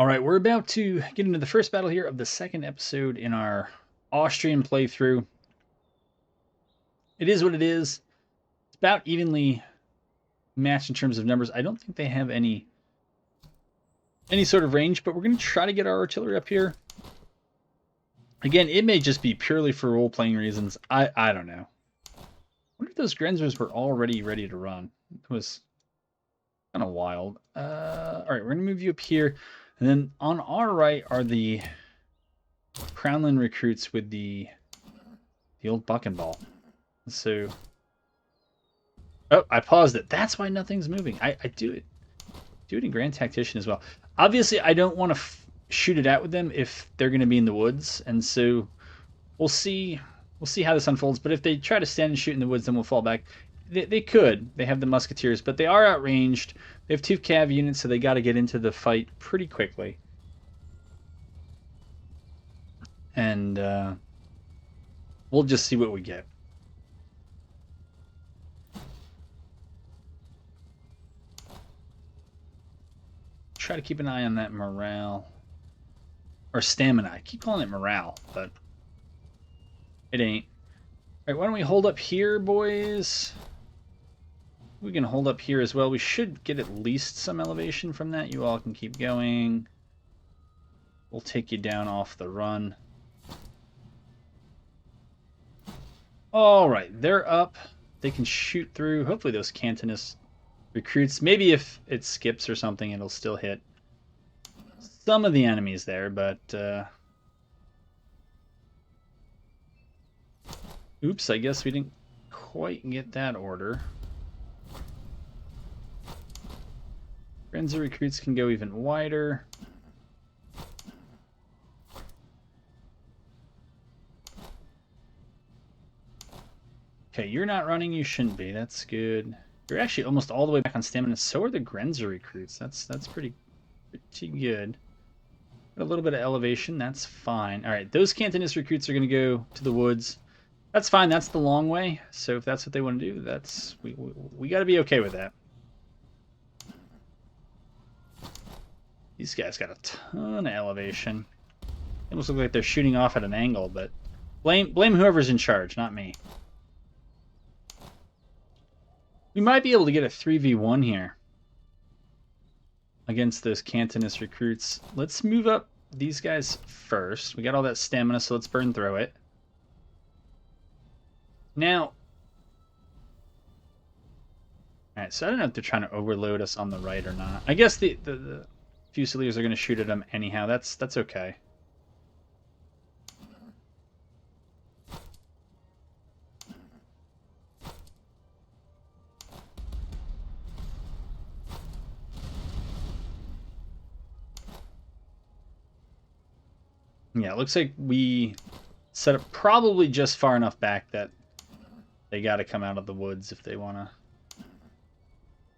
All right, we're about to get into the first battle here of the second episode in our Austrian playthrough. It is what it is. It's about evenly matched in terms of numbers. I don't think they have any sort of range, but we're going to try to get our artillery up here. Again, it may just be purely for role-playing reasons. I don't know. I wonder if those Grenzers were already ready to run. It was kind of wild. All right, we're going to move you up here. And then on our right are the Crownland recruits with the old buck and ball. So, oh, I paused it. That's why nothing's moving. I do it in Grand Tactician as well. Obviously, I don't want to shoot it out with them if they're going to be in the woods, and so we'll see how this unfolds. But if they try to stand and shoot in the woods, then we'll fall back. They could. They have the musketeers, but they are outranged. They have 2 cav units, so they got to get into the fight pretty quickly. And we'll just see what we get. Try to keep an eye on that morale. Or stamina. I keep calling it morale, but it ain't. Alright, why don't we hold up here, boys? We can hold up here as well. We should get at least some elevation from that. You all can keep going. We'll take you down off the run. Alright, they're up. They can shoot through. Hopefully those Cantonist recruits. Maybe if it skips or something, it'll still hit some of the enemies there, but oops, I guess we didn't quite get that order. Grenzer recruits can go even wider. Okay, you're not running, you shouldn't be. That's good. You're actually almost all the way back on stamina. So are the Grenzer recruits. That's pretty good. A little bit of elevation, that's fine. All right, those Cantonist recruits are going to go to the woods. That's fine. That's the long way. So if that's what they want to do, that's we got to be okay with that. These guys got a ton of elevation. They almost look like they're shooting off at an angle, but blame whoever's in charge, not me. We might be able to get a 3v1 here against those Cantonist recruits. Let's move up these guys first. We got all that stamina, so let's burn through it. Now, alright, so I don't know if they're trying to overload us on the right or not. I guess the Fusiliers are going to shoot at them anyhow. That's okay. Yeah, it looks like we set up probably just far enough back that they got to come out of the woods if they want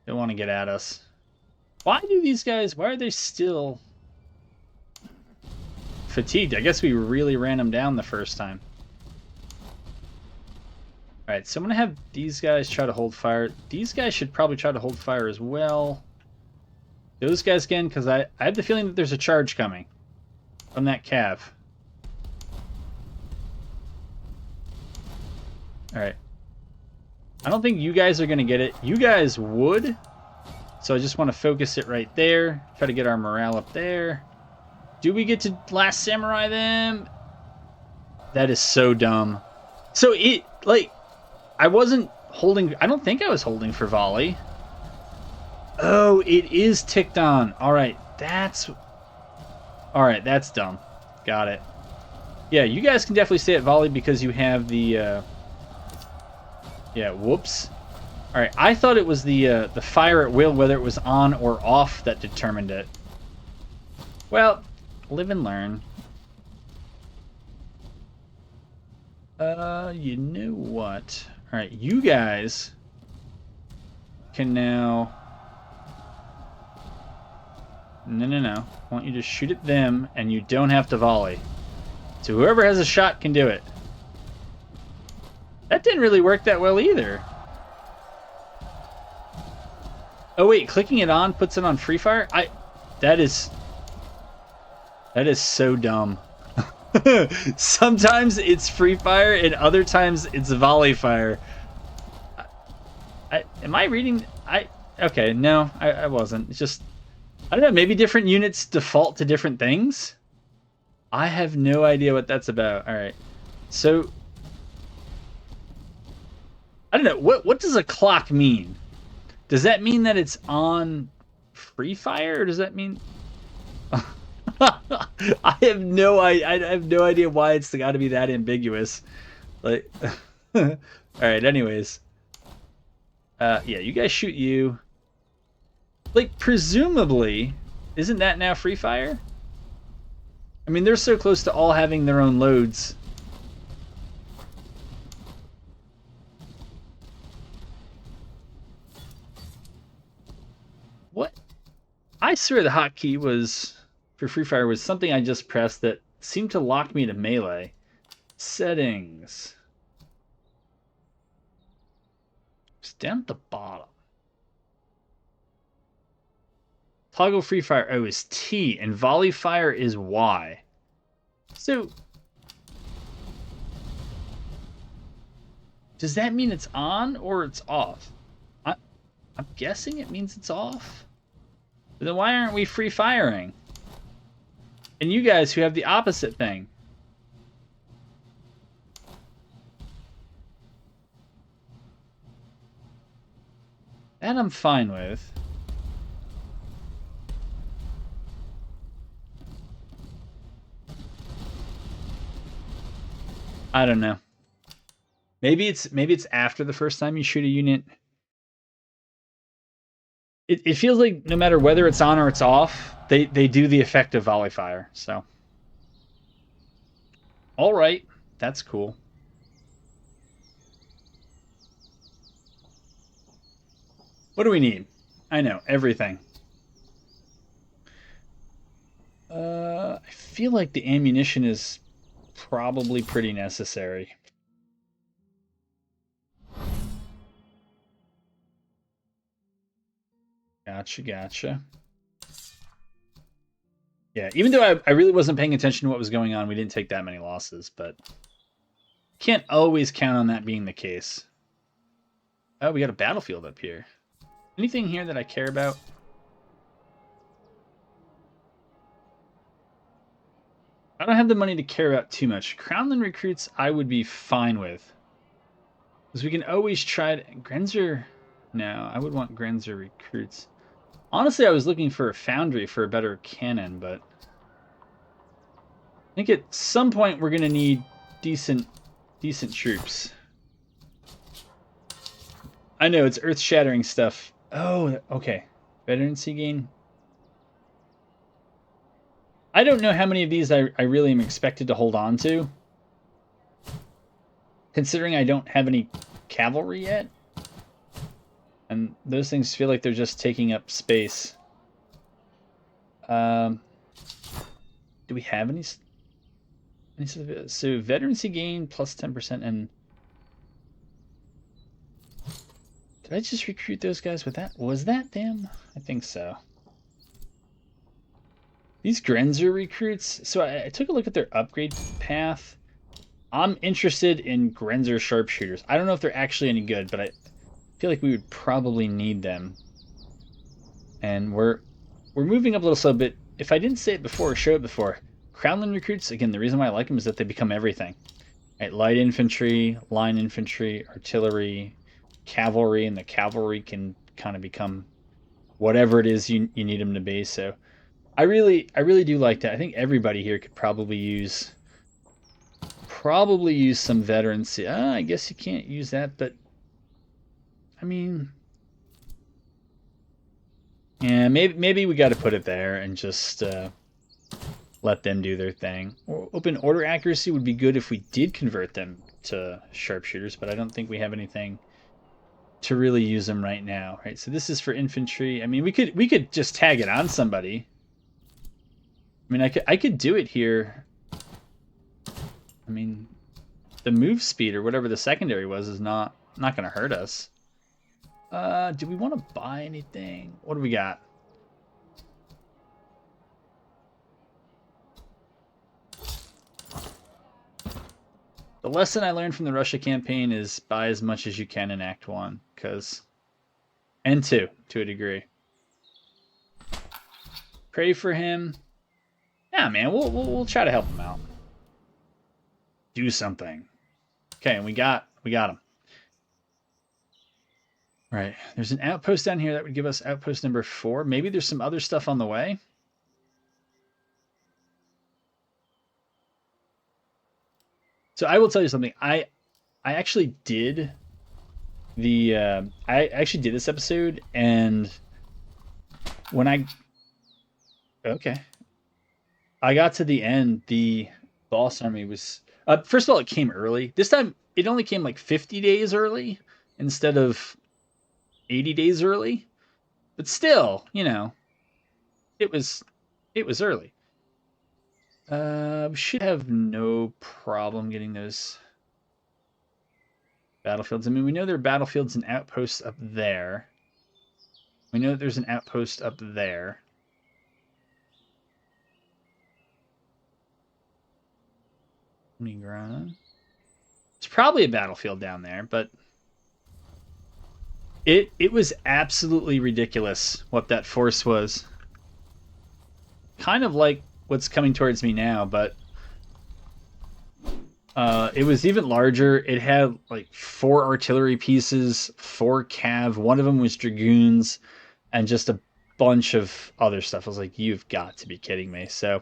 to get at us. Why do these guys, why are they still fatigued? I guess we really ran them down the first time. Alright, so I'm going to have these guys try to hold fire. These guys should probably try to hold fire as well. Those guys again, because I have the feeling that there's a charge coming from that cav. Alright. I don't think you guys are going to get it. You guys would. So I just want to focus it right there. Try to get our morale up there. Do we get to Last Samurai them? That is so dumb. So it, like, I wasn't holding, I don't think I was holding for volley. Oh, it is ticked on. Alright, that's dumb. Got it. Yeah, you guys can definitely stay at volley because you have the, yeah, whoops. Alright, I thought it was the fire at will, whether it was on or off, that determined it. Well, live and learn. You know what? Alright, you guys can now... No. I want you to shoot at them, and you don't have to volley. So whoever has a shot can do it. That didn't really work that well either. Oh wait, clicking it on puts it on free fire? That is... That is so dumb. Sometimes it's free fire and other times it's volley fire. Am I reading? Okay, no, I wasn't. It's just, I don't know, maybe different units default to different things? I have no idea what that's about. All right. So I don't know. What does a clock mean? Does that mean that it's on free fire, or does that mean I have no idea why it's got to be that ambiguous. Like all right, anyways. Yeah, you guys shoot you. Like presumably, isn't that now free fire? I mean, they're so close to all having their own loads. What? I swear the hotkey was for free fire was something I just pressed that seemed to lock me to melee. Settings. It's down at the bottom. Toggle free fire O is T and volley fire is Y. So does that mean it's on or it's off? I'm guessing it means it's off. But then why aren't we free firing? And you guys who have the opposite thing. That I'm fine with. I don't know. Maybe it's after the first time you shoot a unit. It feels like no matter whether it's on or it's off, they do the effect of volley fire. So, all right, that's cool. What do we need? I know everything. I feel like the ammunition is probably pretty necessary. Gotcha. Yeah, even though I really wasn't paying attention to what was going on, we didn't take that many losses, but can't always count on that being the case. Oh, we got a battlefield up here. Anything here that I care about? I don't have the money to care about too much. Crownland recruits I would be fine with. Because we can always try to... Grenzer... No, I would want Grenzer recruits. Honestly, I was looking for a foundry for a better cannon, but... I think at some point we're going to need decent troops. I know, it's earth-shattering stuff. Oh, okay. Veterancy gain. I don't know how many of these I really am expected to hold on to. Considering I don't have any cavalry yet. And those things feel like they're just taking up space. Do we have any so veterancy gain plus 10% and... Did I just recruit those guys with that? Was that them? I think so. These Grenzer recruits, so I took a look at their upgrade path. I'm interested in Grenzer sharpshooters. I don't know if they're actually any good, but I feel like we would probably need them. And we're moving up a little slow, but if I didn't say it before or show it before, Crownland recruits, again, the reason why I like them is that they become everything. Right? Light infantry, line infantry, artillery, cavalry, and the cavalry can kind of become whatever it is you need them to be. So I really do like that. I think everybody here could probably use some veterancy. I guess you can't use that, but I mean, yeah, maybe we got to put it there and just let them do their thing. Or open order accuracy would be good if we did convert them to sharpshooters, but I don't think we have anything to really use them right now. Right, so this is for infantry. I mean, we could just tag it on somebody. I mean, I could do it here. I mean, the move speed or whatever the secondary was is not going to hurt us. Do we want to buy anything? What do we got? The lesson I learned from the Russia campaign is buy as much as you can in Act 1, and 2, to a degree. Pray for him. Yeah, man, we'll try to help him out. Do something. Okay, and we got him. Right. There's an outpost down here that would give us outpost number 4. Maybe there's some other stuff on the way. So I will tell you something. I actually did this episode, and when I got to the end, the boss army was first of all, it came early. This time it only came like 50 days early instead of 80 days early. But still, it was early. We should have no problem getting those battlefields. I mean, we know there are battlefields and outposts up there. We know that there's an outpost up there. It's probably a battlefield down there, but it was absolutely ridiculous what that force was. Kind of like what's coming towards me now, but it was even larger. It had like 4 artillery pieces, 4 cav. One of them was dragoons, and just a bunch of other stuff. I was like, you've got to be kidding me. So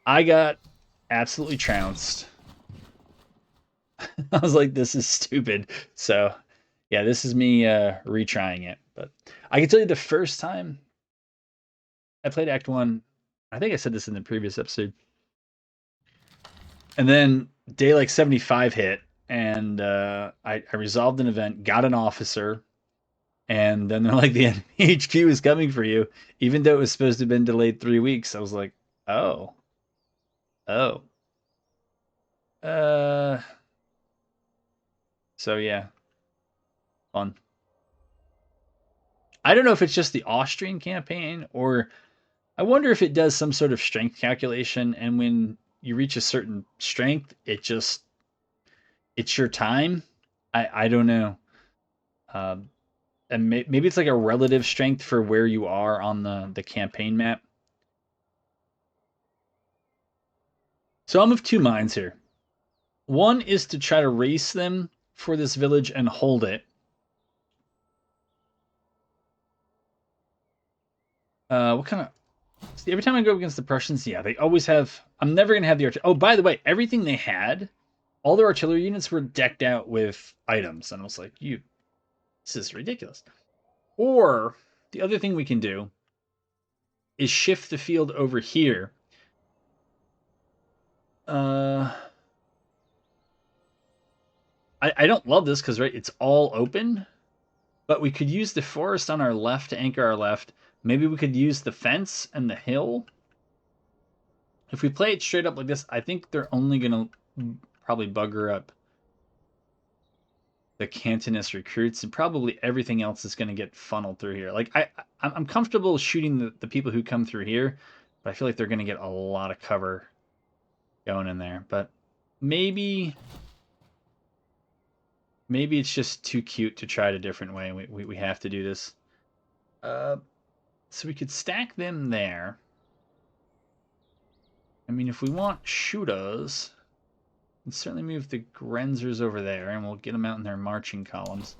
I got absolutely trounced. I was like, this is stupid. So yeah, this is me retrying it. But I can tell you the first time I played Act 1, I think I said this in the previous episode. And then day like 75 hit, and I resolved an event, got an officer, and then they're like, the enemy HQ is coming for you, even though it was supposed to have been delayed 3 weeks. I was like, oh. So yeah, fun. I don't know if it's just the Austrian campaign, or I wonder if it does some sort of strength calculation, and when you reach a certain strength, it's your time. I don't know. And maybe it's like a relative strength for where you are on the campaign map. So I'm of two minds here. One is to try to race them for this village and hold it. What kind of... See, every time I go against the Prussians, yeah, they always have... I'm never going to have the artillery. Oh, by the way, everything they had, all their artillery units were decked out with items. And I was like, this is ridiculous. Or the other thing we can do is shift the field over here. I don't love this because, right, it's all open. But we could use the forest on our left to anchor our left. Maybe we could use the fence and the hill. If we play it straight up like this, I think they're only going to probably bugger up the Cantonist recruits, and probably everything else is going to get funneled through here. Like, I'm comfortable shooting the people who come through here, but I feel like they're going to get a lot of cover going in there. But maybe it's just too cute to try it a different way. We have to do this. So we could stack them there. I mean, if we want shooters, we can certainly move the Grenzers over there, and we'll get them out in their marching columns.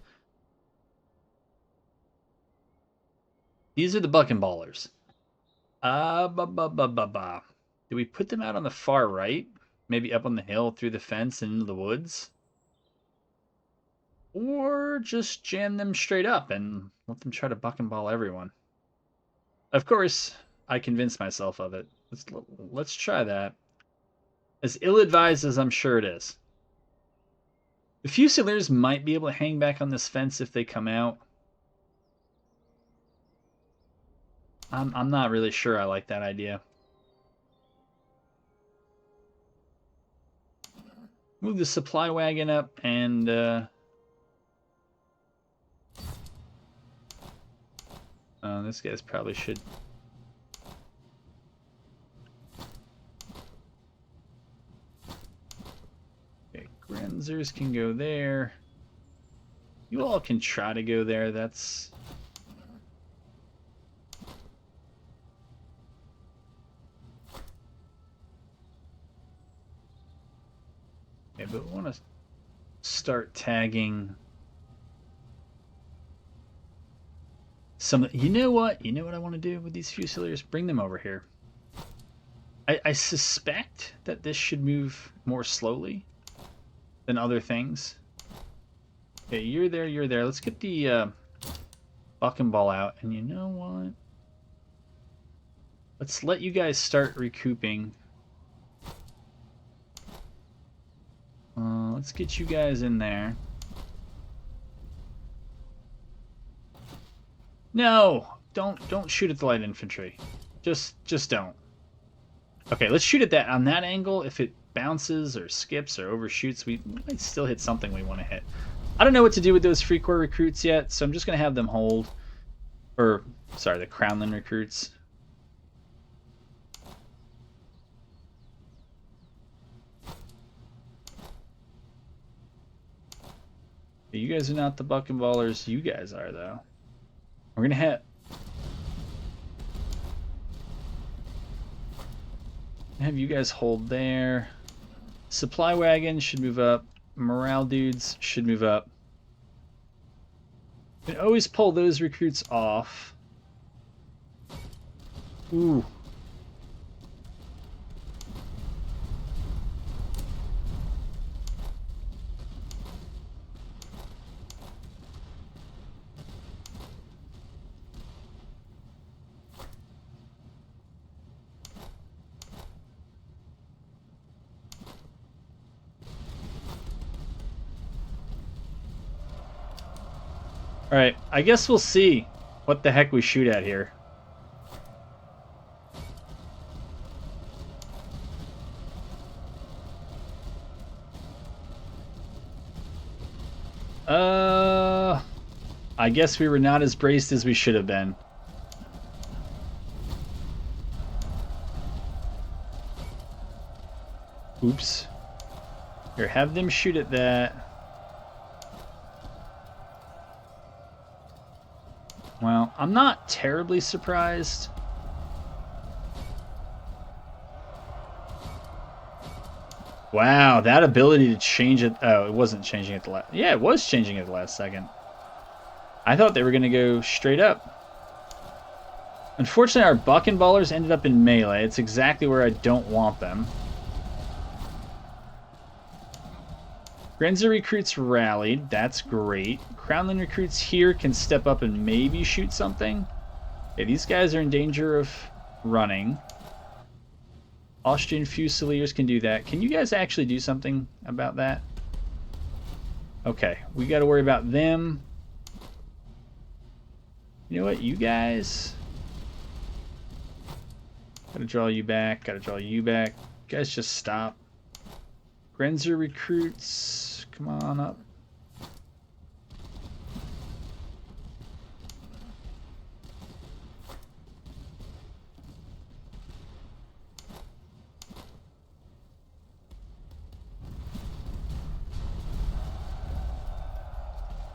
These are the Buckenballers. Do we put them out on the far right? Maybe up on the hill, through the fence, and into the woods? Or just jam them straight up and let them try to Buckenball everyone? Of course, I convinced myself of it. Let's try that. As ill-advised as I'm sure it is. The Fusiliers might be able to hang back on this fence if they come out. I'm not really sure I like that idea. Move the supply wagon up, and this guy's probably should... Okay, Grenzers can go there. You all can try to go there. That's... yeah, but we want to start tagging some... You know what? You know what I want to do with these Fusiliers? Bring them over here. I suspect that this should move more slowly than other things. Okay, you're there, you're there. Let's get the buck and ball out. And you know what? Let's let you guys start recouping. Let's get you guys in there. No! Don't shoot at the light infantry. Just don't. Okay, let's shoot at that on that angle. If it bounces or skips or overshoots, we might still hit something we want to hit. I don't know what to do with those Free Corps recruits yet, so I'm just going to have them hold. Or, sorry, the Crownland recruits. You guys are not the buck and ballers. You guys are, though. We're going to have you guys hold there. Supply wagon should move up. Morale dudes should move up. You can always pull those recruits off. Ooh. Alright, I guess we'll see what the heck we shoot at here. I guess we were not as braced as we should have been. Oops. Here, have them shoot at that. Well, I'm not terribly surprised. Wow, that ability to change it... Oh, it wasn't changing it the last... Yeah, it was changing it the last second. I thought they were going to go straight up. Unfortunately, our buck and ballers ended up in melee. It's exactly where I don't want them. Grenzer recruits rallied. That's great. Crownland recruits here can step up and maybe shoot something. Okay, these guys are in danger of running. Austrian Fusiliers can do that. Can you guys actually do something about that? Okay, we got to worry about them. You know what, you guys... Gotta draw you back, gotta draw you back. You guys just stop. Grenzer recruits, come on up.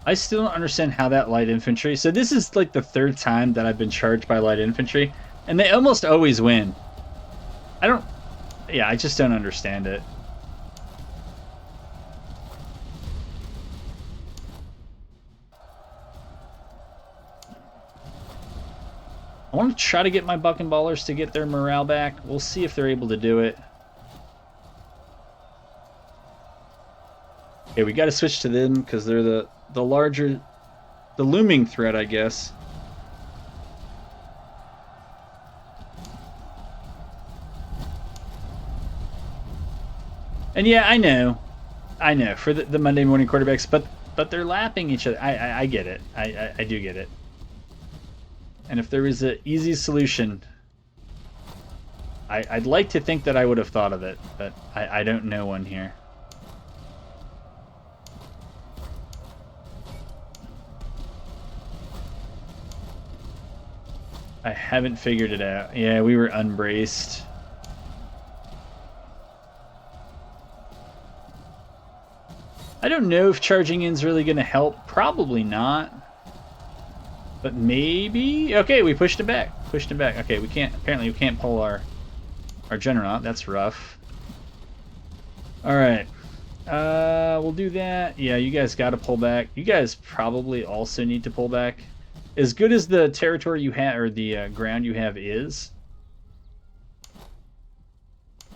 I still don't understand how that light infantry... So this is like the third time that I've been charged by light infantry, and they almost always win. I don't... Yeah, I just don't understand it. I want to try to get my buck and ballers to get their morale back. We'll see if they're able to do it. Okay, we got to switch to them because they're the larger, the looming threat, I guess. And yeah, I know for the Monday morning quarterbacks, but they're lapping each other. I get it. I do get it. And if there was an easy solution, I'd like to think that I would have thought of it, but I don't know one here. I haven't figured it out. Yeah, we were unbraced. I don't know if charging in's really going to help. Probably not. But maybe? Okay, we pushed it back. Pushed it back. Okay, we can't... Apparently we can't pull our general out. That's rough. Alright. We'll do that. Yeah, you guys got to pull back. You guys probably also need to pull back. As good as the territory you have, or the ground you have is.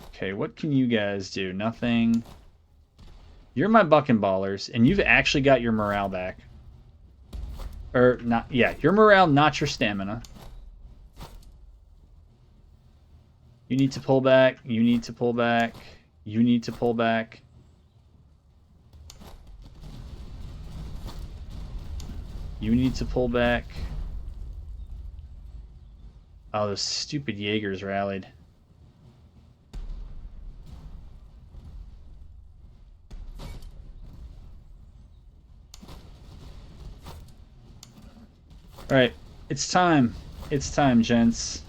Okay, what can you guys do? Nothing. You're my bucking ballers, and you've actually got your morale back. Or, not, yeah, your morale, not your stamina. You need to pull back. You need to pull back. You need to pull back. You need to pull back. Oh, those stupid Jaegers rallied. Alright, it's time. It's time, gents.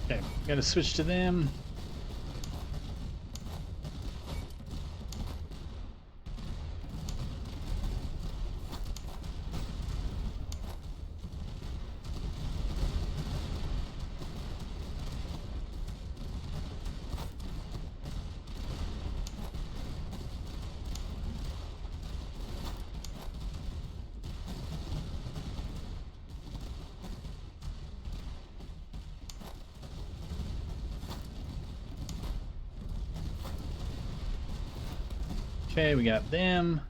Okay, gotta switch to them. Okay, we got them.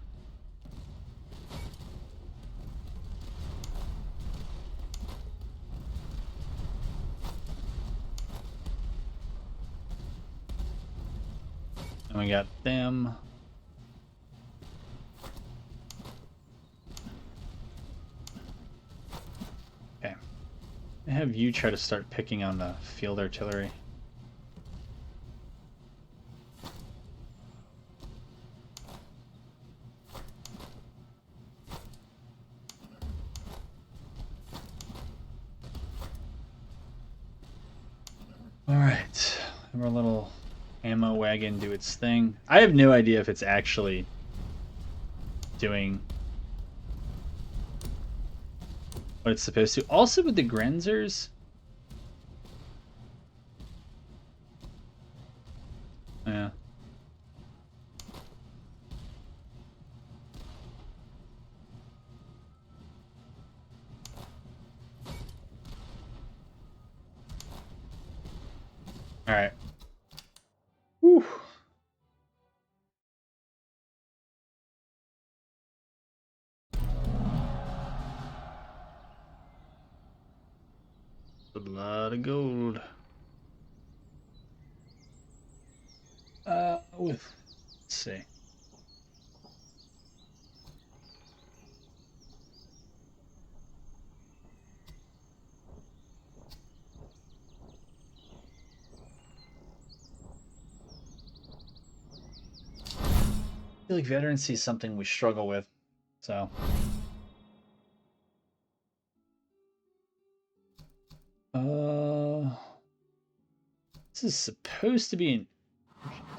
And we got them. Okay. I have you try to start picking on the field artillery. Alright, have our little ammo wagon do its thing. I have no idea if it's actually doing what it's supposed to. Also with the Grenzers, A lot of gold. Let's see. I feel like veterancy is something we struggle with, so. This is supposed to be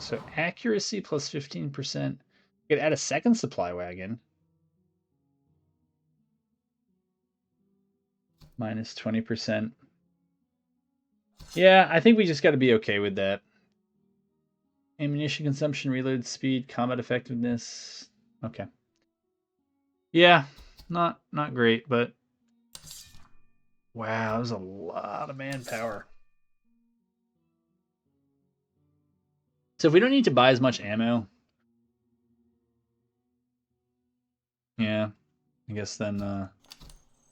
so accuracy plus 15%. We could add a second supply wagon. Minus 20%. Yeah, I think we just got to be okay with that. Ammunition consumption, reload speed, combat effectiveness. Okay. Yeah, not great, but wow, that was a lot of manpower. So if we don't need to buy as much ammo, yeah, I guess then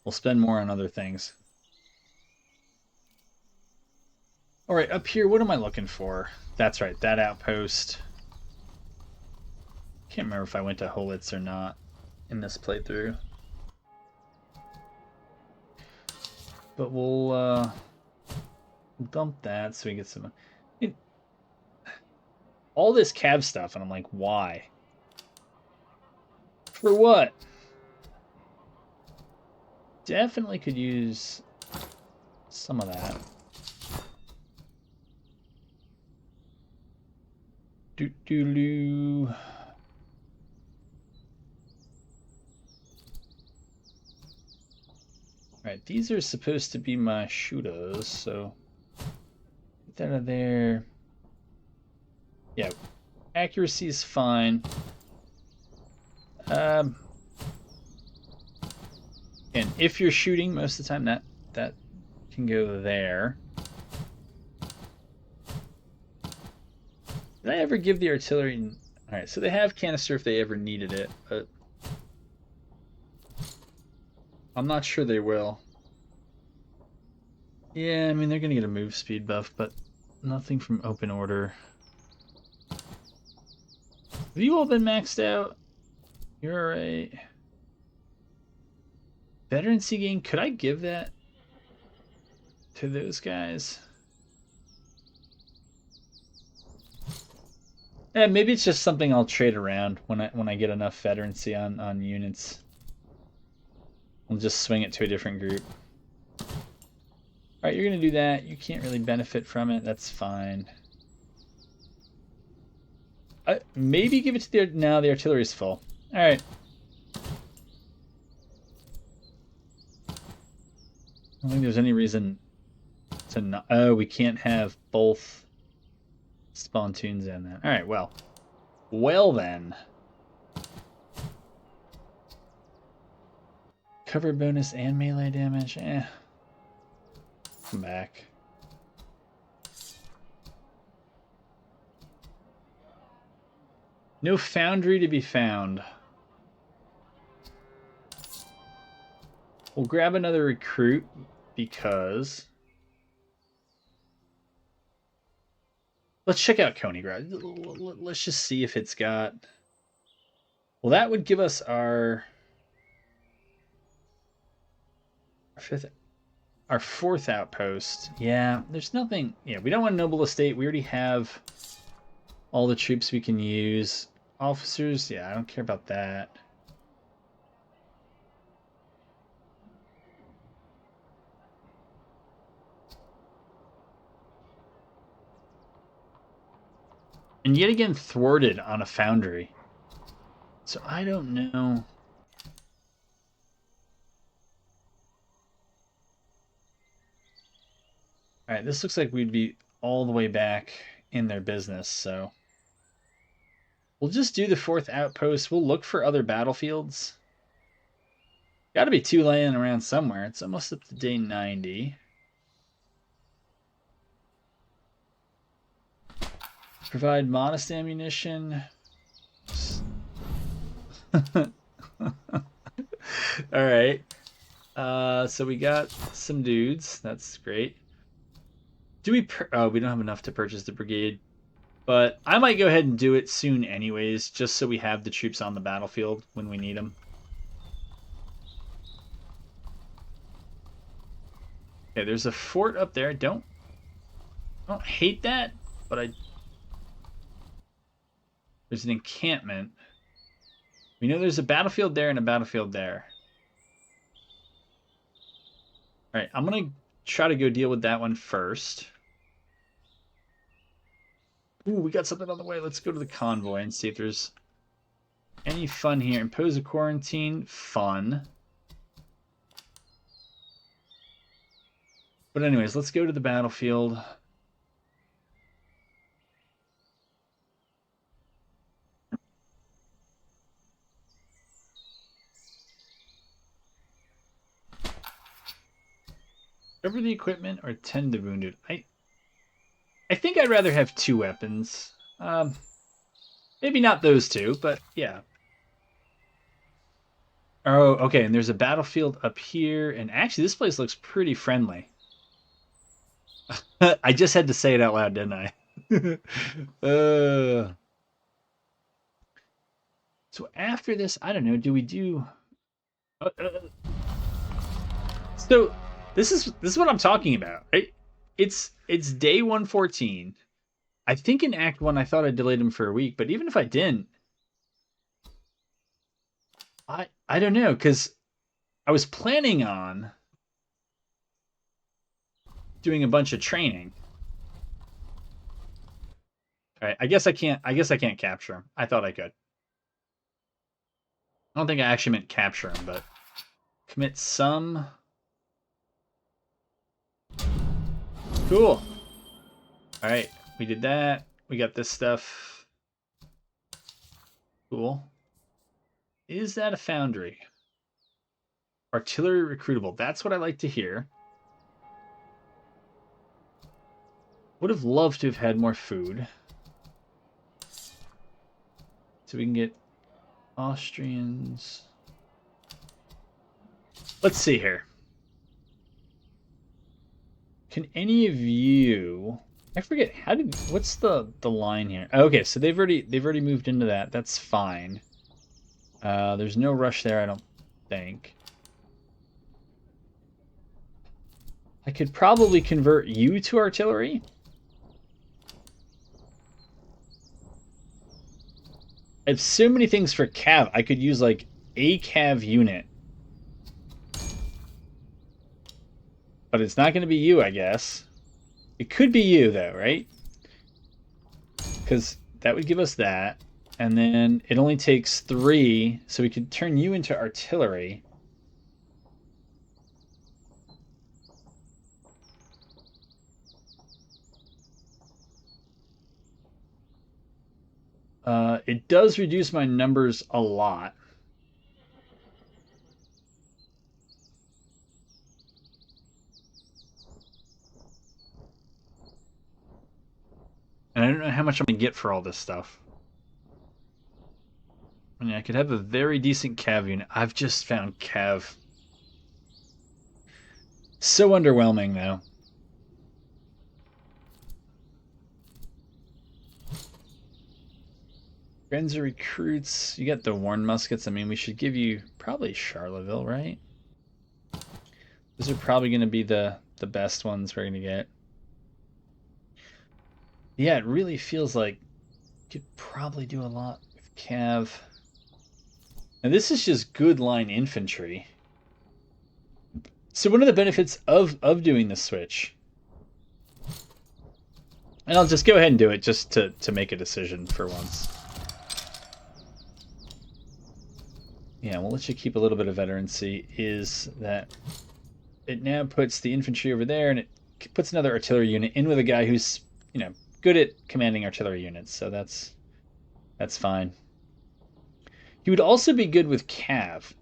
we'll spend more on other things. All right, up here, what am I looking for? That's right, that outpost. Can't remember if I went to Holitz or not in this playthrough. But we'll dump that so we get some... all this cav stuff, and I'm like, why? For what? Definitely could use some of that. Doo-doo-doo. Alright, these are supposed to be my shooters, so get that out of there. Yeah, accuracy is fine. And if you're shooting most of the time, that can go there. Did I ever give the artillery? All right, so they have canister if they ever needed it, but I'm not sure they will. Yeah, I mean they're gonna get a move speed buff, but nothing from open order. Have you all been maxed out? You're alright. Veterancy gain, could I give that to those guys? Yeah, maybe it's just something I'll trade around when I get enough veterancy on units. I'll just swing it to a different group. Alright, you're gonna do that. You can't really benefit from it. That's fine. Maybe give it to the... now the artillery's full. Alright. I don't think there's any reason to not... oh, we can't have both spontoons in that. Alright, well. Well then. Cover bonus and melee damage. Come back. No foundry to be found. We'll grab another recruit because... let's check out Königsgrad. Let's just see if it's got... well, that would give us our fourth outpost. Yeah, there's nothing... yeah, we don't want a noble estate. We already have all the troops we can use. Officers, yeah, I don't care about that. And yet again thwarted on a foundry. So I don't know. Alright, this looks like we'd be all the way back in their business, so... we'll just do the fourth outpost. We'll look for other battlefields. Gotta be two laying around somewhere. It's almost up to day 90. Provide modest ammunition. Alright. So we got some dudes. That's great. Do we... Oh, we don't have enough to purchase the brigade. But I might go ahead and do it soon anyways, just so we have the troops on the battlefield when we need them. Okay, there's a fort up there. I don't hate that, but there's an encampment. We know there's a battlefield there and a battlefield there. All right, I'm going to try to go deal with that one first. Ooh, we got something on the way. Let's go to the convoy and see if there's any fun here. Impose a quarantine. Fun. But anyways, let's go to the battlefield. Cover the equipment or tend the wounded. I think I'd rather have 2 weapons. Maybe not those 2, but yeah. Oh, okay, and there's a battlefield up here, and actually this place looks pretty friendly. I just had to say it out loud, didn't I? So after this, I don't know, do we do... So this is what I'm talking about, right? It's day 114. I think in Act 1 I thought I delayed him for a week, but even if I didn't, I don't know, because I was planning on doing a bunch of training. All right, I guess I can't capture him. I thought I could. I don't think I actually meant capture him, but commit some. Cool. All right, we did that. We got this stuff. Cool. Is that a foundry? Artillery recruitable. That's what I like to hear. Would have loved to have had more food. So we can get Austrians. Let's see here. Can any of you... I forget, what's the line here? Okay, so they've already moved into that. That's fine. There's no rush there, I don't think. I could probably convert you to artillery. I have so many things for cav. I could use like a cav unit. But it's not going to be you, I guess. It could be you, though, right? Because that would give us that. And then it only takes 3, so we could turn you into artillery. It does reduce my numbers a lot. And I don't know how much I'm going to get for all this stuff. I mean, I could have a very decent cav unit. I've just found cav so underwhelming, though. Grenza recruits. You got the Warren muskets. I mean, we should give you probably Charleville, right? Those are probably going to be the best ones we're going to get. Yeah, it really feels like you could probably do a lot with cav. And this is just good line infantry. So one of the benefits of doing the switch, and I'll just go ahead and do it just to make a decision for once. Yeah, we'll let you keep a little bit of veterancy, is that it now puts the infantry over there, and it puts another artillery unit in with a guy who's, you know, good at commanding artillery units, so that's fine. He would also be good with cav.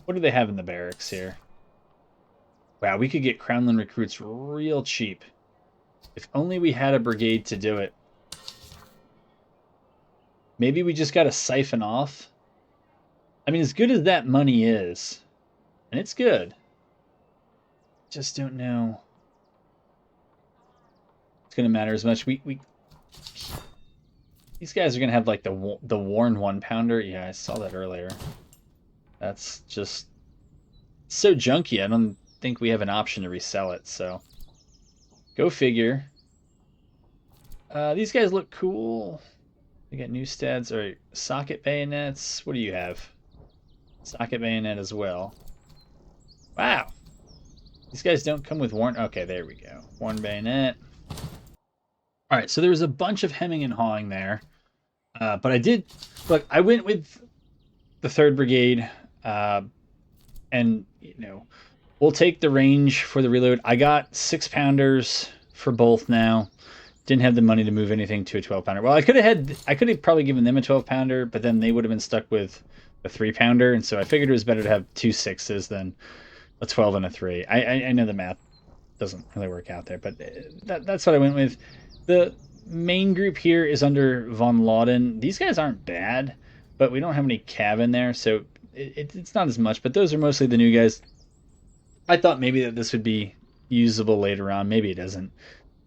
What do they have in the barracks here? Wow, we could get Crownland recruits real cheap. If only we had a brigade to do it. Maybe we just got to siphon off. I mean, as good as that money is, and it's good, just don't know it's going to matter as much. These guys are going to have like the worn 1-pounder. Yeah, I saw that earlier. That's just so junky. I don't think we have an option to resell it. So go figure. These guys look cool. They got new stats or socket bayonets. What do you have? Socket bayonet as well. Wow. These guys don't come with worn. Okay, there we go. Worn bayonet. All right, so there was a bunch of hemming and hawing there. But I did look. I went with the 3rd Brigade, and we'll take the range for the reload. I got 6-pounders for both now. Didn't have the money to move anything to a 12-pounder. Well, I could have probably given them a 12-pounder, but then they would have been stuck with a 3-pounder, and so I figured it was better to have 2 6s than a 12 and a 3. I know the math doesn't really work out there, but that's what I went with. The main group here is under von Lauden. These guys aren't bad, but we don't have any cav in there, so it's not as much. But those are mostly the new guys. I thought maybe that this would be usable later on. Maybe it isn't.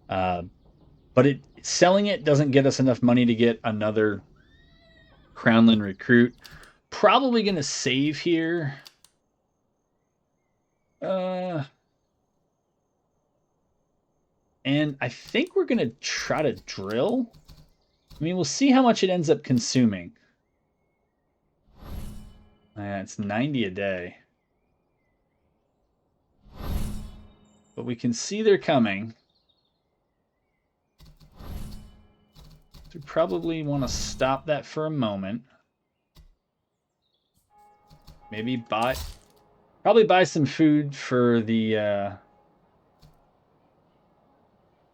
But selling it doesn't get us enough money to get another Crownland recruit. Probably going to save here. And I think we're going to try to drill. I mean, we'll see how much it ends up consuming. It's 90 a day. But we can see they're coming. So we probably want to stop that for a moment. Maybe probably buy some food for the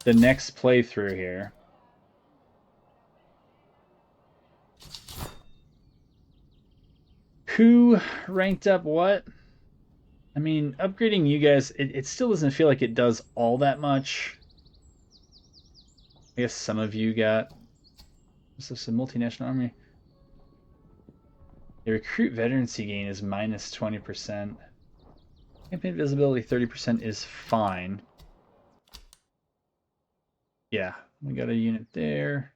next playthrough here. Who ranked up what? I mean, upgrading you guys, it still doesn't feel like it does all that much. I guess some of you got this is a multinational army. The recruit veterancy gain is minus 20%. Campaign visibility 30% is fine. Yeah, we got a unit there.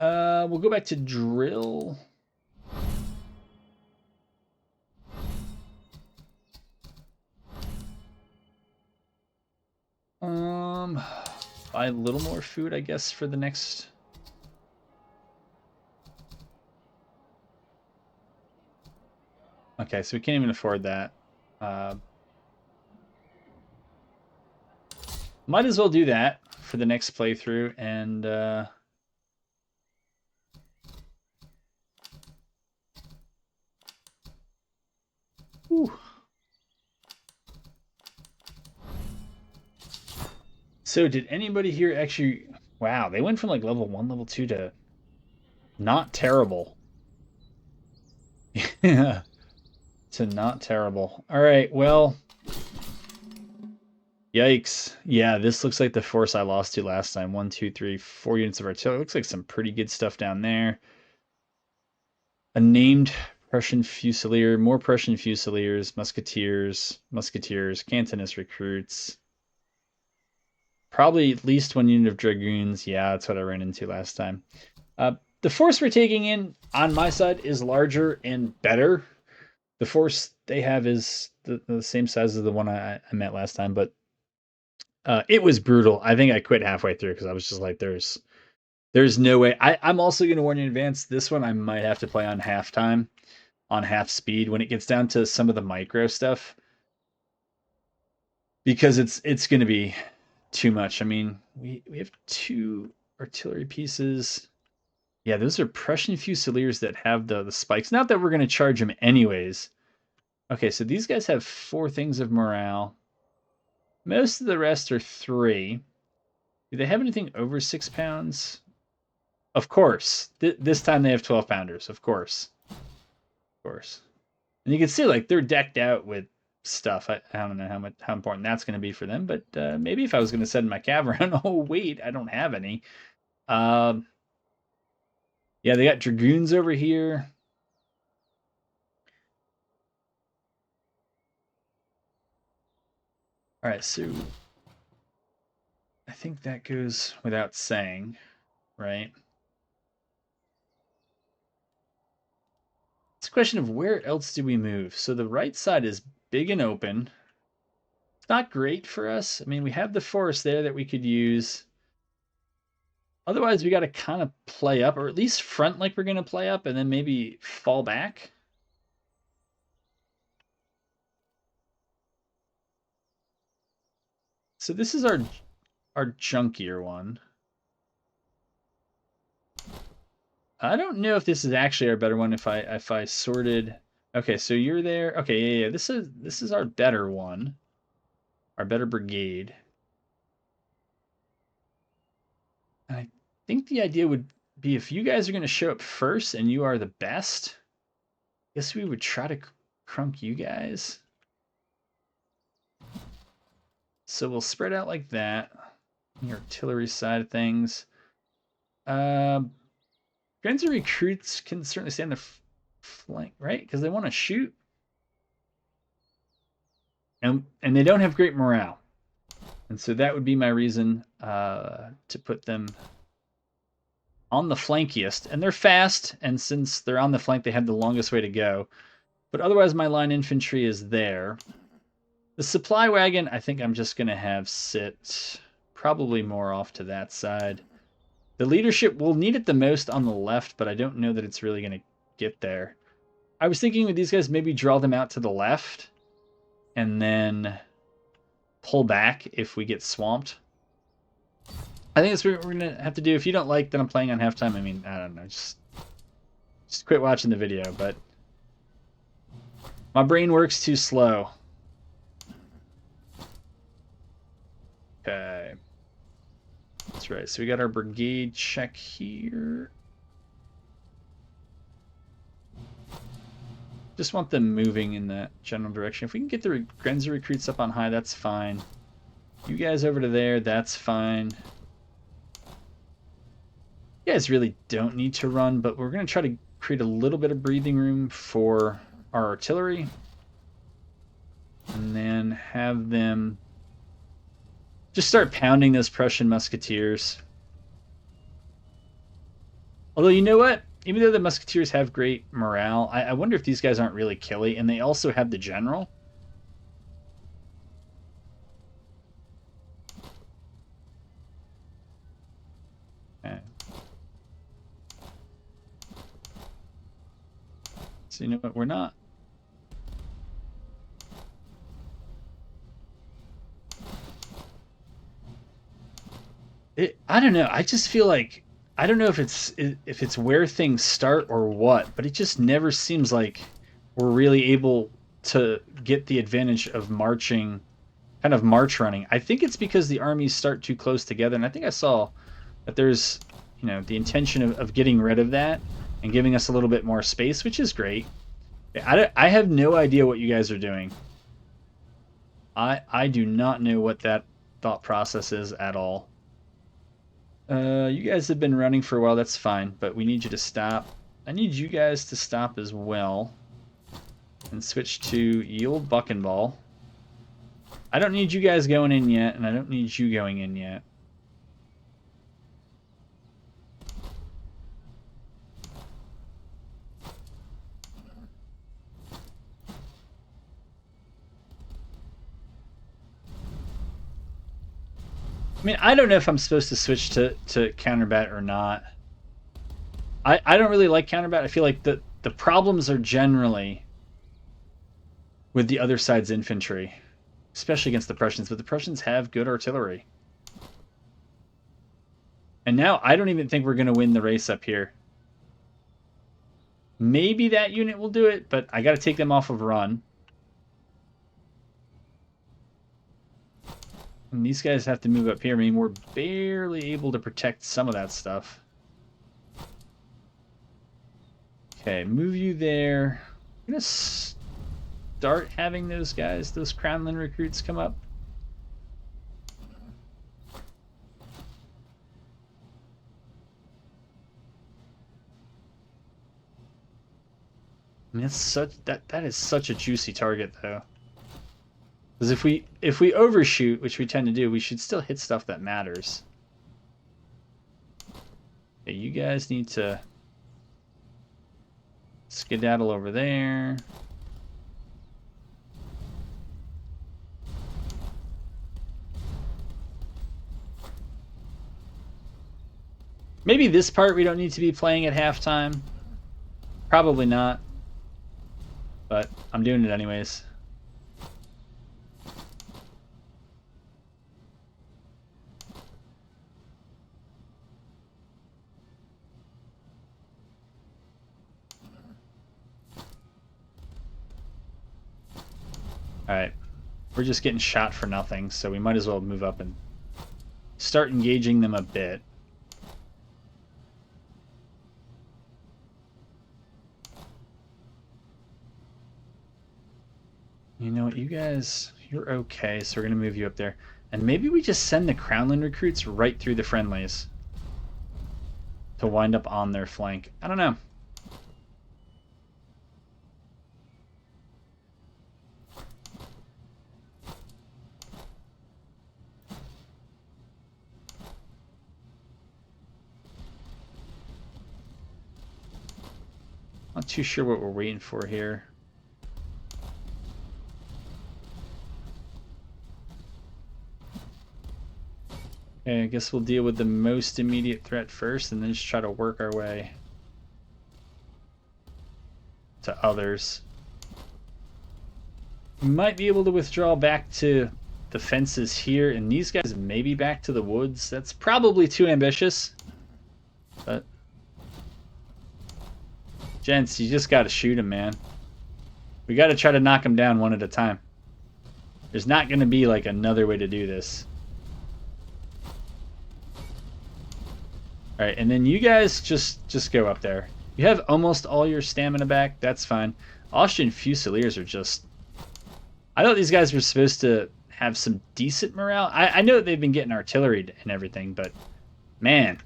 We'll go back to drill. Buy a little more food, I guess, for the next. Okay, so we can't even afford that. Might as well do that for the next playthrough, and whew. So did anybody here actually... Wow, they went from like level 1, level 2 to not terrible. Yeah, to not terrible. All right, well... Yikes. Yeah, this looks like the force I lost to last time. 1, 2, 3, 4 units of artillery. Looks like some pretty good stuff down there. A named Prussian Fusilier, more Prussian Fusiliers, Musketeers, Cantonist recruits. Probably at least 1 unit of Dragoons. Yeah, that's what I ran into last time. The force we're taking in on my side is larger and better. The force they have is the same size as the one I met last time, but it was brutal. I think I quit halfway through because I was just like, there's no way. I'm also going to warn you in advance. This one I might have to play on half time, on half speed when it gets down to some of the micro stuff, because it's going to be too much. I mean, we have 2 artillery pieces. Yeah, those are Prussian Fusiliers that have the spikes. Not that we're going to charge them anyways. Okay, so these guys have 4 things of morale. Most of the rest are 3. Do they have anything over 6 pounds? Of course. This time they have 12 pounders. Of course. Of course. And you can see like they're decked out with stuff. I don't know how important that's going to be for them, but maybe if I was going to send my cav around, oh wait, I don't have any. Yeah, they got dragoons over here. All right, so I think that goes without saying, right? It's a question of where else do we move? So the right side is big and open. It's not great for us. I mean, we have the forest there that we could use. Otherwise, we got to kind of play up, or at least front like we're going to play up, and then maybe fall back. So this is our junkier one. I don't know if this is actually our better one. If I sorted, okay, so you're there. Okay, yeah. This is our better one, our better brigade. And I think the idea would be if you guys are going to show up first and you are the best, I guess we would try to crunk you guys. So we'll spread out like that. The artillery side of things. Grenzer recruits can certainly stay on the flank, right? Because they want to shoot. And they don't have great morale. And so that would be my reason to put them on the flankiest. And they're fast, and since they're on the flank, they have the longest way to go. But otherwise, my line infantry is there. The supply wagon, I think I'm just going to have sit probably more off to that side. The leadership will need it the most on the left, but I don't know that it's really going to get there. I was thinking with these guys, maybe draw them out to the left and then pull back if we get swamped. I think that's what we're going to have to do. If you don't like that I'm playing on halftime, I mean, I don't know. Just quit watching the video, but my brain works too slow. Okay. That's right. So we got our brigade check here. Just want them moving in that general direction. If we can get the Grenzer recruits up on high, that's fine. You guys over to there, that's fine. You guys really don't need to run, but we're going to try to create a little bit of breathing room for our artillery. And then have them just start pounding those Prussian musketeers. Although, you know what? Even though the musketeers have great morale, I wonder if these guys aren't really killy, and they also have the general. Okay. So you know what? We're not. I don't know. I just feel like I don't know if it's where things start or what, but it just never seems like we're really able to get the advantage of marching, kind of march running. I think it's because the armies start too close together, and I think I saw that there's, you know, the intention of getting rid of that and giving us a little bit more space, which is great. I have no idea what you guys are doing. I do not know what that thought process is at all. You guys have been running for a while, that's fine, but we need you to stop. I need you guys to stop as well. And switch to yield buckenball. I don't need you guys going in yet, and I don't need you going in yet. I mean, I don't know if I'm supposed to switch to counterbat or not. I don't really like counterbat. I feel like the problems are generally with the other side's infantry, especially against the Prussians, but the Prussians have good artillery. And now I don't even think we're going to win the race up here. Maybe that unit will do it, but I got to take them off of run. And these guys have to move up here. I mean, we're barely able to protect some of that stuff. Okay, move you there. I'm going to start having those guys, those Crownland recruits come up. I mean, that is such a juicy target though. Because if we overshoot, which we tend to do, we should still hit stuff that matters. Okay, you guys need to skedaddle over there. Maybe this part we don't need to be playing at halftime. Probably not. But I'm doing it anyways. Alright. We're just getting shot for nothing, so we might as well move up and start engaging them a bit. You know what, you guys, you're okay, so we're going to move you up there. And maybe we just send the Crownland recruits right through the friendlies to wind up on their flank. I don't know. Not too sure what we're waiting for here. Okay, I guess we'll deal with the most immediate threat first and then just try to work our way to others. We might be able to withdraw back to the fences here, and these guys maybe back to the woods. That's probably too ambitious. But gents, you just got to shoot him, man. We got to try to knock him down one at a time. There's not going to be like another way to do this. All right, and then you guys just go up there. You have almost all your stamina back. That's fine. Austrian Fusiliers are just... I thought these guys were supposed to have some decent morale. I know that they've been getting artillery and everything, but man,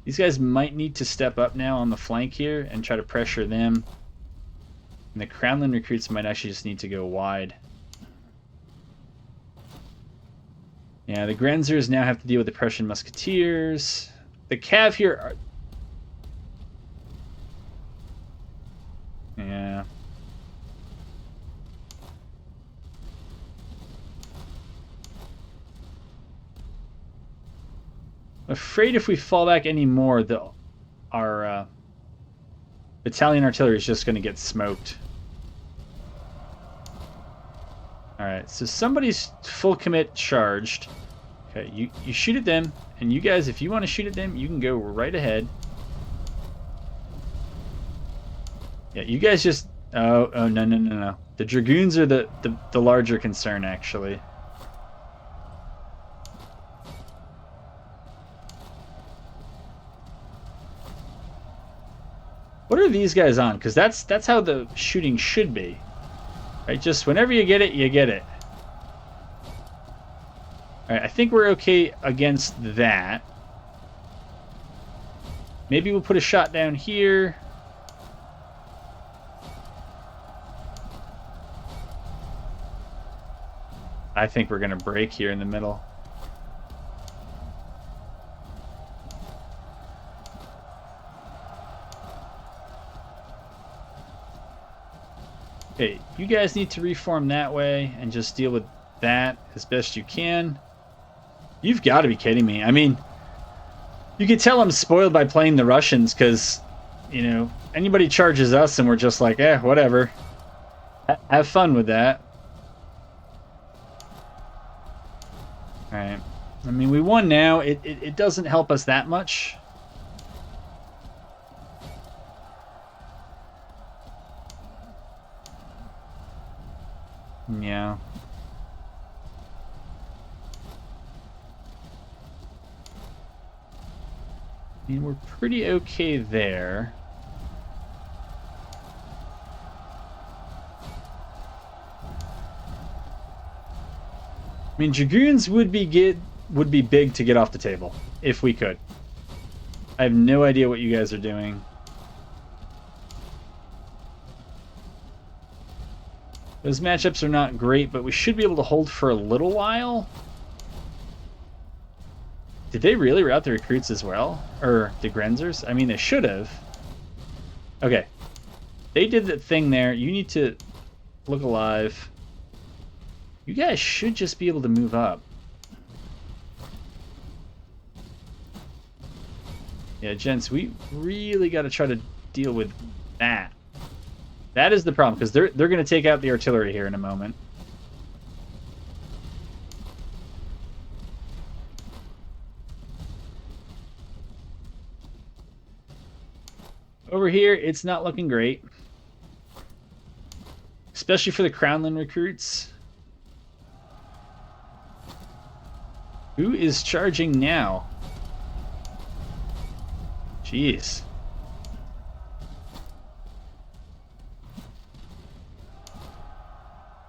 these guys might need to step up now on the flank here and try to pressure them. And the Crownland recruits might actually just need to go wide. Yeah, the Grenzers now have to deal with the Prussian Musketeers. The Cav here are... Yeah. I'm afraid if we fall back any more, our battalion artillery is just going to get smoked. Alright, so somebody's full commit charged. Okay, you shoot at them, and you guys, if you want to shoot at them, you can go right ahead. Yeah, you guys just... Oh, no. The Dragoons are the larger concern, actually. What are these guys on? Because that's how the shooting should be. Right, just whenever you get it, you get it. Alright, I think we're okay against that. Maybe we'll put a shot down here. I think we're going to break here in the middle. Okay, you guys need to reform that way and just deal with that as best you can. You've got to be kidding me. I mean, you can tell I'm spoiled by playing the Russians because, you know, anybody charges us and we're just like, whatever. Have fun with that. Alright. I mean, we won now. It doesn't help us that much. Yeah. I mean, we're pretty okay there. I mean, Dragoons would be big to get off the table if we could. I have no idea what you guys are doing. Those matchups are not great, but we should be able to hold for a little while. Did they really route the recruits as well? Or the Grenzers? I mean, they should have. Okay. They did that thing there. You need to look alive. You guys should just be able to move up. Yeah, gents, we really got to try to deal with that. That is the problem, because they're going to take out the artillery here in a moment. Over here, it's not looking great. Especially for the Crownland recruits. Who is charging now? Jeez.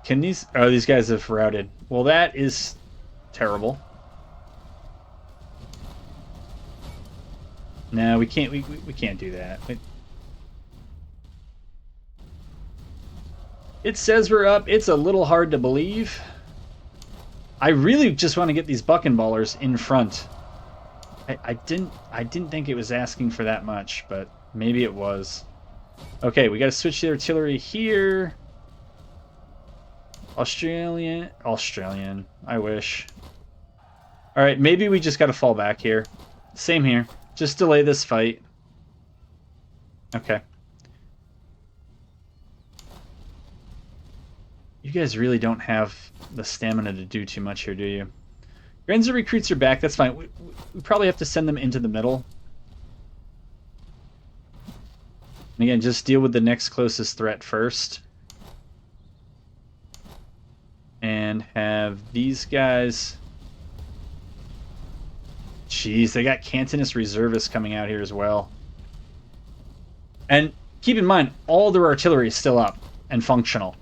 Can these... Oh, these guys have routed. Well, that is terrible. No, we can't. We can't do that. It says we're up. It's a little hard to believe. I really just want to get these buckenballers in front. I didn't think it was asking for that much, but maybe it was. Okay, we got to switch the artillery here. Australian. I wish. All right, maybe we just got to fall back here. Same here. Just delay this fight. Okay. You guys really don't have the stamina to do too much here, do you? Grenzer recruits are back. That's fine. We probably have to send them into the middle. And again, just deal with the next closest threat first. And have these guys... Jeez, they got Cantonist reservists coming out here as well. And keep in mind, all their artillery is still up and functional.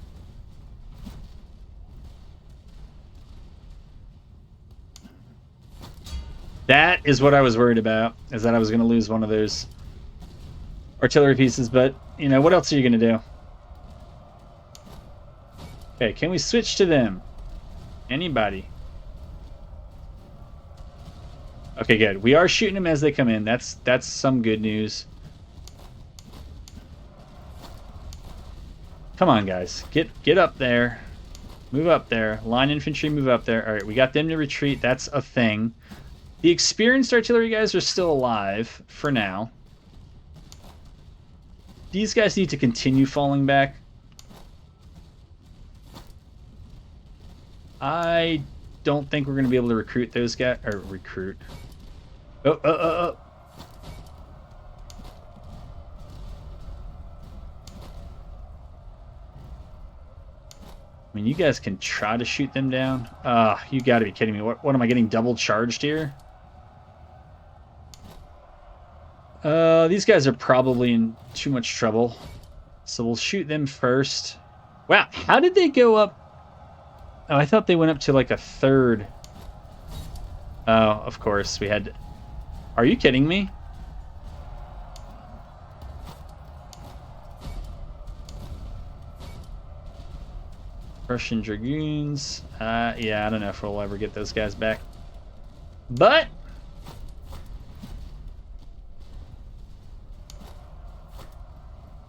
That is what I was worried about, is that I was going to lose one of those artillery pieces, but, you know, what else are you going to do? Okay, can we switch to them? Anybody? Okay, good. We are shooting them as they come in. That's some good news. Come on, guys. Get up there. Move up there. Line infantry, move up there. All right, we got them to retreat. That's a thing. The experienced artillery guys are still alive for now. These guys need to continue falling back. I don't think we're going to be able to recruit those guys. Or recruit. Oh. I mean, you guys can try to shoot them down. You got to be kidding me. What am I getting double charged here? These guys are probably in too much trouble. So we'll shoot them first. Wow, how did they go up? Oh, I thought they went up to like a third. Oh, of course, we had... Are you kidding me? Russian Dragoons. Yeah, I don't know if we'll ever get those guys back. But...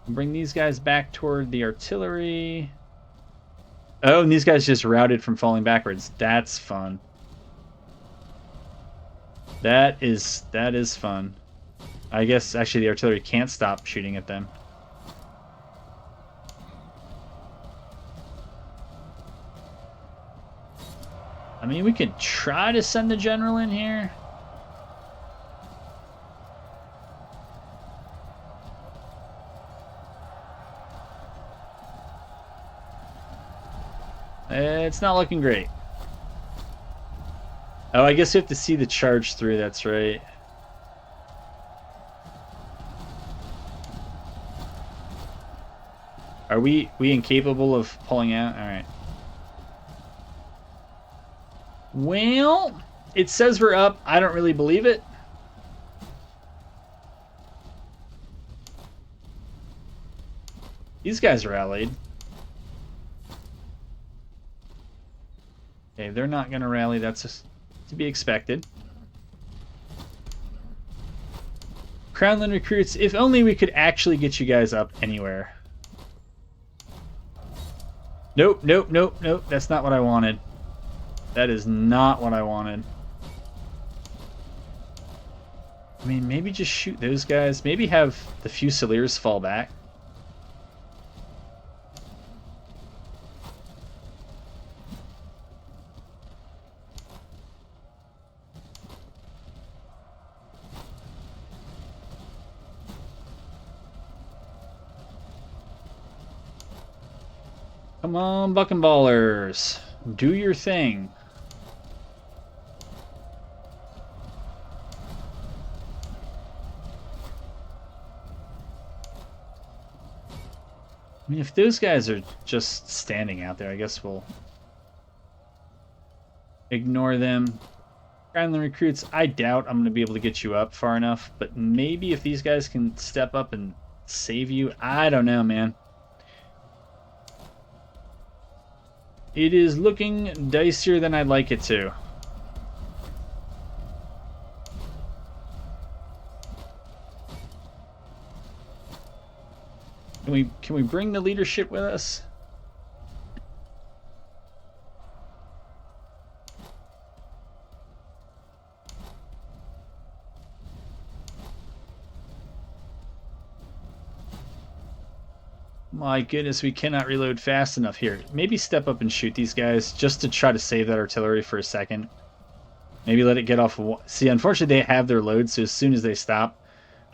bring these guys back toward the artillery. Oh, and these guys just routed from falling backwards. That's fun. That is fun. I guess actually the artillery can't stop shooting at them. I mean, we could try to send the general in here. It's not looking great. Oh, I guess we have to see the charge through, that's right. Are we incapable of pulling out? Alright. Well, it says we're up. I don't really believe it. These guys rallied. Okay, they're not going to rally. That's just to be expected. Crownland recruits, if only we could actually get you guys up anywhere. Nope, nope, nope, nope. That's not what I wanted. That is not what I wanted. I mean, maybe just shoot those guys. Maybe have the Fusiliers fall back. Come on, Buckenballers. Do your thing. I mean, if those guys are just standing out there, I guess we'll ignore them. Crownland recruits, I doubt I'm going to be able to get you up far enough, but maybe if these guys can step up and save you, I don't know, man. It is looking dicier than I'd like it to. Can we bring the leadership with us? My goodness, we cannot reload fast enough here. Maybe step up and shoot these guys just to try to save that artillery for a second. Maybe let it get off. See, unfortunately, they have their load, so as soon as they stop,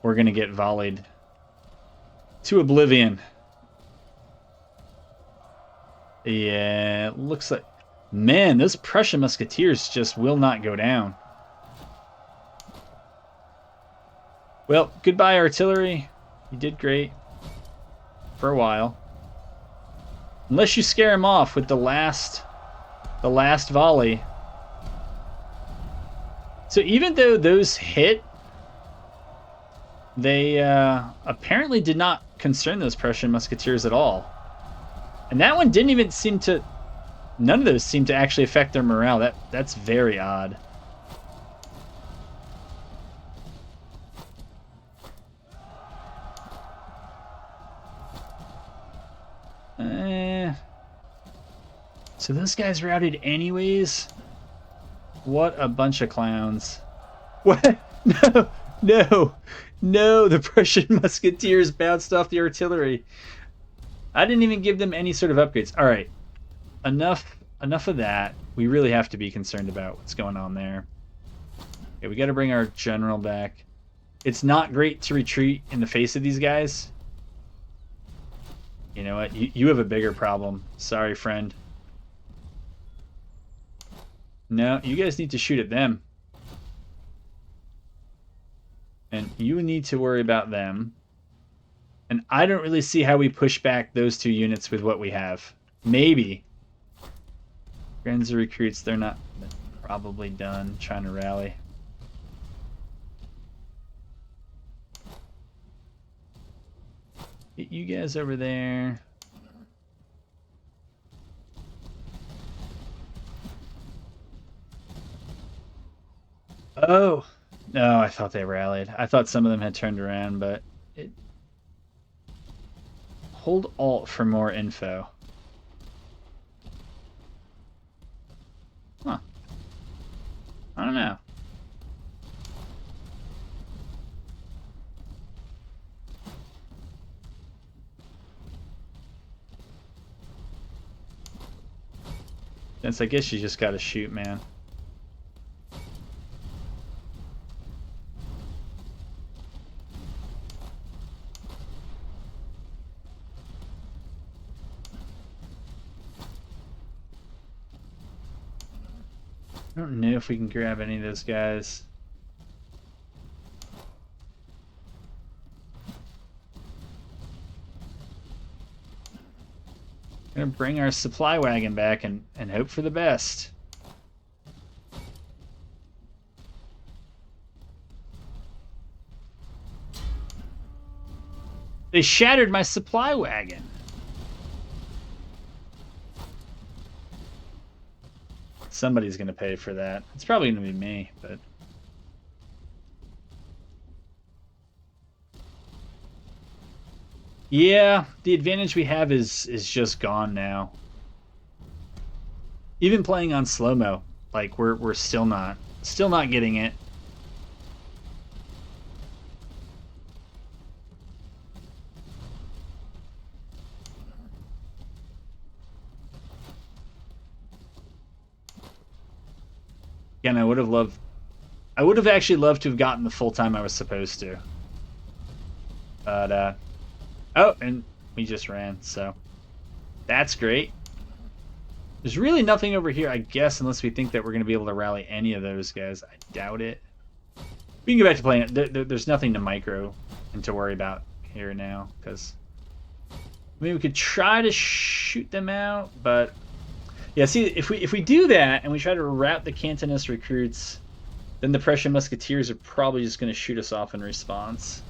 we're going to get volleyed to oblivion. Yeah, looks like... Man, those Prussian musketeers just will not go down. Well, goodbye, artillery. You did great. For a while. Unless you scare him off with the last volley. So even though those hit, they apparently did not concern those Prussian musketeers at all. And that one didn't even seem to... None of those seemed to actually affect their morale. That's very odd. So those guys routed anyways? What a bunch of clowns. What? No, no, no, the Prussian musketeers bounced off the artillery. I didn't even give them any sort of upgrades. All right, enough of that. We really have to be concerned about what's going on there. Okay, we got to bring our general back. It's not great to retreat in the face of these guys. You know what? You have a bigger problem. Sorry, friend. No, you guys need to shoot at them. And you need to worry about them. And I don't really see how we push back those two units with what we have. Maybe. Grenzer recruits, they're not probably done trying to rally. Get you guys over there. Oh, no, I thought they rallied. I thought some of them had turned around, but it... Hold Alt for more info. Huh. I don't know. Since I guess you just gotta shoot, man. I don't know if we can grab any of those guys. Gonna bring our supply wagon back and hope for the best. They shattered my supply wagon. somebody's going to pay for that. It's probably going to be me, but... Yeah, the advantage we have is just gone now. Even playing on slow-mo, like, we're still not getting it. Again, I would have actually loved to have gotten the full time I was supposed to. But, oh, and we just ran, so that's great. There's really nothing over here, I guess, unless we think that we're going to be able to rally any of those guys. I doubt it. We can go back to playing it. There's nothing to micro and to worry about here now, because I mean, we could try to shoot them out, but yeah, see, if we do that and we try to route the Cantonese recruits, then the Prussian musketeers are probably just going to shoot us off in response.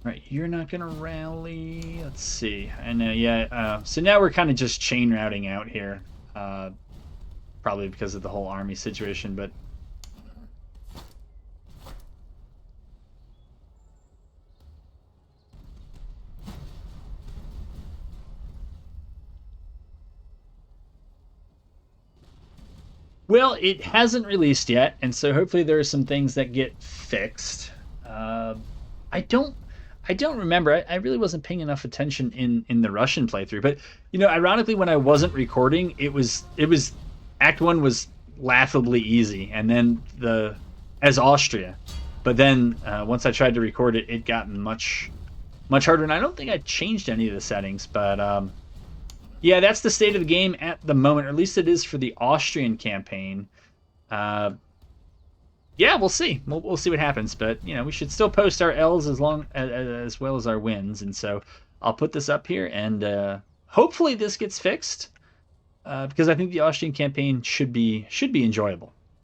Right, you're not gonna rally. Let's see. I know, yeah. So now we're kind of just chain routing out here, probably because of the whole army situation. But well, it hasn't released yet, and so hopefully there are some things that get fixed. I don't I don't remember. I really wasn't paying enough attention in the Russian playthrough. But you know, ironically, when I wasn't recording, it was Act One was laughably easy, and then as Austria. But then once I tried to record it, it got much harder. And I don't think I changed any of the settings. But yeah, that's the state of the game at the moment, or at least it is for the Austrian campaign. Uh, yeah, we'll see. We'll see what happens, but you know, we should still post our L's as well as our wins, and so I'll put this up here, and hopefully this gets fixed because I think the Austrian campaign should be enjoyable.